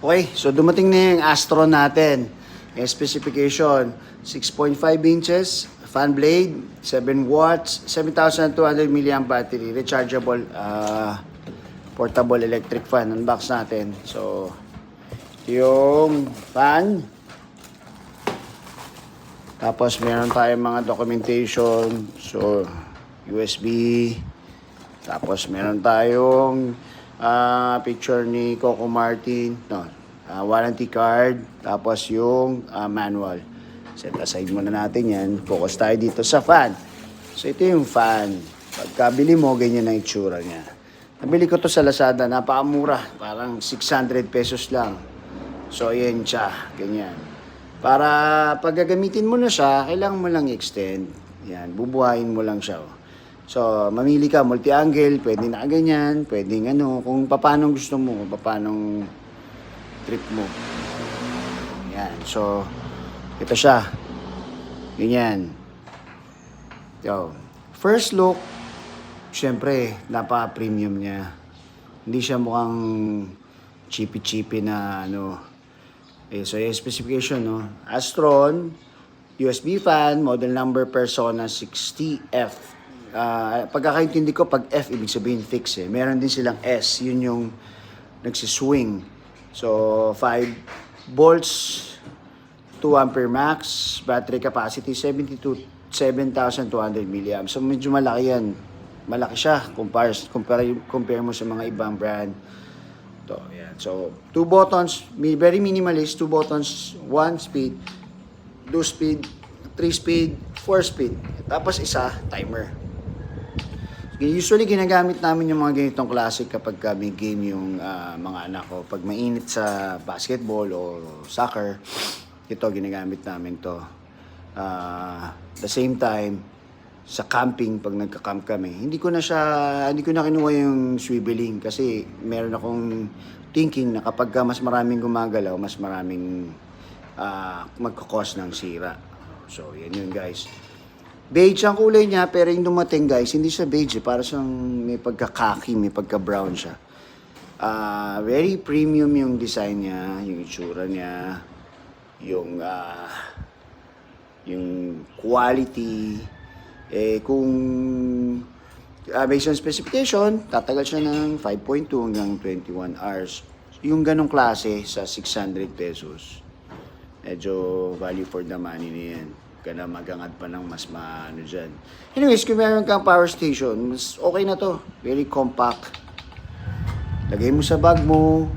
Okay, so dumating na yung Astro natin. Yung specification, 6.5 inches, fan blade, 7 watts, 7,200 mAh battery, rechargeable, portable electric fan. Unbox natin. So, yung fan. Tapos meron tayong mga documentation. So, USB. Tapos meron tayong picture ni Coco Martin. No, warranty card. Tapos yung manual. Set aside muna natin yan. Focus tayo dito sa fan. So, ito yung fan. Pagkabili mo, ganyan ang itsura niya. Nabili ko to sa Lazada. Napakamura. Parang 600 pesos lang. So, ayan siya. Ganyan. Para pag gagamitin mo na siya, kailangan mo lang extend. Yan, bubuhayin mo lang siya. So, mamili ka, multi-angle, pwede na ganyan, pwedeng kung paano gusto mo, kung paano trip mo. Yan, so, ito siya. Ganyan. Yo. First look, syempre, napaka-premium niya. Hindi siya mukhang cheapy-cheapy na so yung specification, Astron, USB fan, model number Persona 60F. Pagkakaintindi ko, pag F, ibig sabihin fix eh. Meron din silang S, yun yung nagsiswing. So, 5 volts, 2 ampere max, battery capacity, 7,200 mAh. So, medyo malaki yan. Malaki siya, compare mo sa mga ibang brand. Yan. So, 2 buttons, very minimalist, 2 buttons, 1 speed, 2 speed, 3 speed, 4 speed. Tapos isa, timer. Usually, ginagamit namin yung mga ganitong classic kapag may game yung mga anak ko. Pag mainit sa basketball o soccer, ito, ginagamit namin to. The same time, sa camping, pag nagka-camp kami, hindi ko na kinuha yung swiveling kasi meron akong thinking na kapag mas maraming gumagalaw, mas maraming magkakos ng sira. So, yan yun guys. Beige ang kulay niya, pero yung dumating guys, hindi siya beige para siyang may pagka-khaki, may pagka-brown siya. Very premium yung design niya, yung itsura niya, yung quality. Kung based on specification, tatagal siya ng 5.2 hanggang 21 hours. Yung ganong klase sa 600 pesos, medyo value for the money na yan. Ka na magangad pa ng mas dyan. Anyways, kung meron kang power station, mas okay na to. Very compact. Lagay mo sa bag mo.